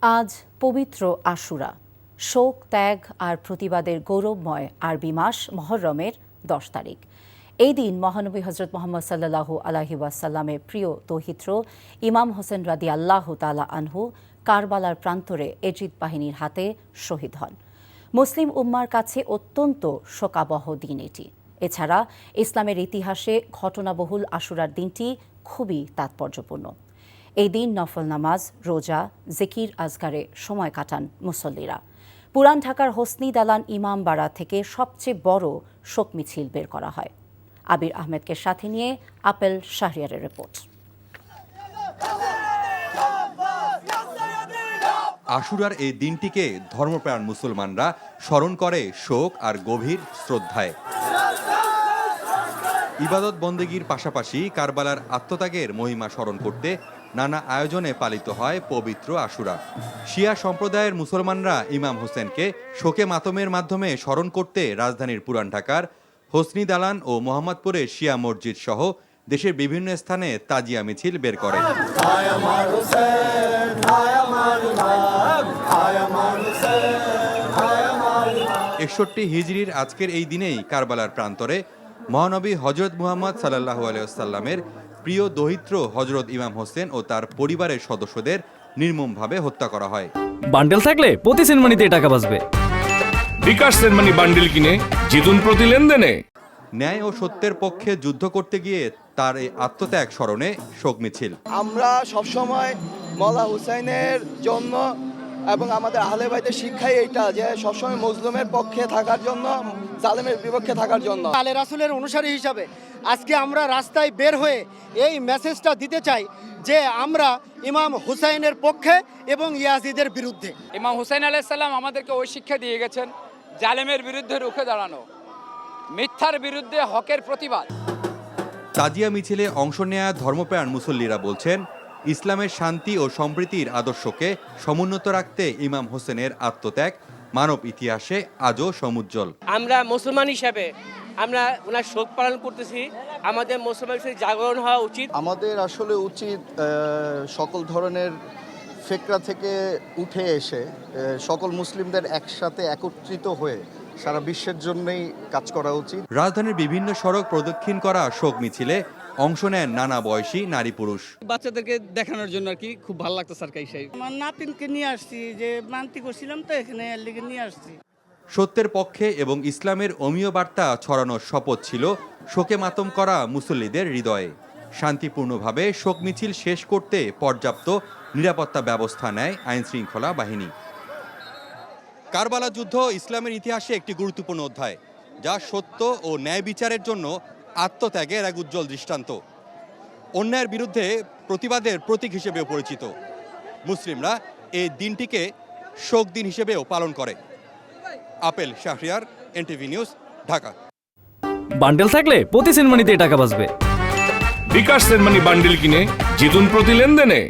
আজ পবিত্র আশুরা, শোক, ত্যাগ আর প্রতিবাদের গৌরবময় আরবি মাস মহররমের ১০ তারিখ। এই দিন মহানবী হজরত মুহাম্মদ সাল্লাল্লাহু আলাইহি ওয়াসাল্লামের প্রিয় দৌহিত্র ইমাম হোসেন রাদিয়াল্লাহু তাআলা আনহু কারবালার প্রান্তরে এজিদ বাহিনীর হাতে শহীদ হন। মুসলিম উম্মার কাছে অত্যন্ত শোকাবহ দিন এটি। এছাড়া ইসলামের ইতিহাসে ঘটনাবহুল আশুরার দিনটি খুবই তাৎপর্যপূর্ণ। এই দিন নফল নামাজ, রোজা, জিকির আজগারে সময় কাটান মুসল্লিরা। পুরান ঢাকার হোসনি দালান ইমামবাড়া থেকে সবচেয়ে বড় শোক মিছিল বের করা হয়। আবির আহমেদকে সাথে নিয়ে আপেল শাহরিয়ারের রিপোর্ট। আশুরার এই দিনটিকে ধর্মপ্রাণ মুসলমানরা স্মরণ করে শোক আর গভীর শ্রদ্ধায়। ইবাদত বন্দেগীর পাশাপাশি কারবালার আত্মত্যাগের মহিমা স্মরণ করতে নানা আয়োজনে পালিত হয় পবিত্র আশুরা। শিয়া সম্প্রদায়ের মুসলমানরা ইমাম হোসেনকে শোকে মাতমের মাধ্যমে স্মরণ করতে রাজধানীর পুরান ঢাকার হোসনি দালান ও মোহাম্মদপুরের শিয়া মসজিদ সহ দেশের বিভিন্ন স্থানে তাজিয়া মিছিল বের করে। ৬১ হিজরির আজকের এই দিনেই কারবালার প্রান্তরে মহানবী হজরত মুহাম্মদ সাল্লাল্লাহু আলাইহি ওয়াসাল্লামের প্রিয় দৌহিত্র হজরত ইমাম হোসেন ও তার পরিবারের সদস্যদের নির্মমভাবে হত্যা করা হয়। বান্ডেল থাকলে প্রতি সেনমানিতে টাকা বাঁচবে। বিকাশ সেনমানি বান্ডেল কিনে জিতুন প্রতি লেনদেনে। ন্যায় ও সত্যের পক্ষে যুদ্ধ করতে গিয়ে তার এই আত্মত্যাগ স্মরণে শোক মিছিল। আমরা সবসময় মওলা হুসাইনের জন্য এবং আমাদের আহলে বাইতের শিক্ষাই এইটা যে সবসময় মজলুমের পক্ষে থাকার জন্য, জালেমের বিপক্ষে থাকার জন্য। আলে রাসূলের অনুসারী হিসাবে আজকে আমরা রাস্তায় বের হয়ে এই মেসেজটা দিতে চাই যে আমরা ইমাম হুসাইনের পক্ষে এবং ইয়াজিদের বিরুদ্ধে। ইমাম হুসাইন আলাইহিস সালাম আমাদেরকে ওই শিক্ষা দিয়ে গেছেন, জালেমের বিরুদ্ধে রুখে দাঁড়ানো, মিথ্যার বিরুদ্ধে হকের প্রতিবাদ। তাজিয়া মিছিলে অংশ নেয়া ধর্মপ্রাণ মুসল্লিরা বলছেন, ইসলামের শান্তি ও সম্প্রীতির আদর্শকে সমুন্নত রাখতে ইমাম হোসেনের আত্মত্যাগ মানব ইতিহাসে আজও সমুজ্জ্বল। আমরা মুসলমান হিসাবে আমরা ওনার শোক পালন করতেছি। আমাদের মুসলমান হিসেবে জাগরণ হওয়া উচিত। আমাদের আসলে উচিত সকল ধরনের ফিকরা থেকে উঠে এসে সকল মুসলিমদের একসাথে একত্রিত হয়ে সারা বিশ্বের জন্যই কাজ করা উচিত। রাজধানীর বিভিন্ন সড়ক প্রদক্ষিণ করা শোক মিছিলে অংশ নেন নানা বয়সী নারী পুরুষ। বাচ্চাদেরকে দেখানোর জন্য আর কি খুব ভালো লাগতো সরকারি সাহেব। আমার নাতিনকে নিয়ে আসছি, যে মানতি করছিলাম তো এখানে এর লিগে নিয়ে আসছি। সত্যের পক্ষে এবং ইসলামের অমীয় বার্তা ছড়ানোর শপথ ছিল শোকে মাতম করা মুসল্লিদের হৃদয়ে। শান্তিপূর্ণভাবে শোক মিছিল শেষ করতে পর্যাপ্ত নিরাপত্তা ব্যবস্থা নেয় আইনশৃঙ্খলা বাহিনী। কারবালা যুদ্ধ ইসলামের ইতিহাসে একটি গুরুত্বপূর্ণ অধ্যায়, যা সত্য ও ন্যায় বিচারের জন্য আত্মত্যাগের এক উজ্জ্বল দৃষ্টান্ত। অন্যায়ের বিরুদ্ধে প্রতিবাদের প্রতীক হিসেবেও পরিচিত। মুসলিমরা এই দিনটিকে শোক দিন হিসেবেও পালন করে। Apple Shahriar, NTV news, Dhaka. Bundle থাকলে প্রতি সেনমানিতে টাকা বাঁচবে। বিকাশ সেনমানি বান্ডেল কিনে জিতুন প্রতি লেনদেনে।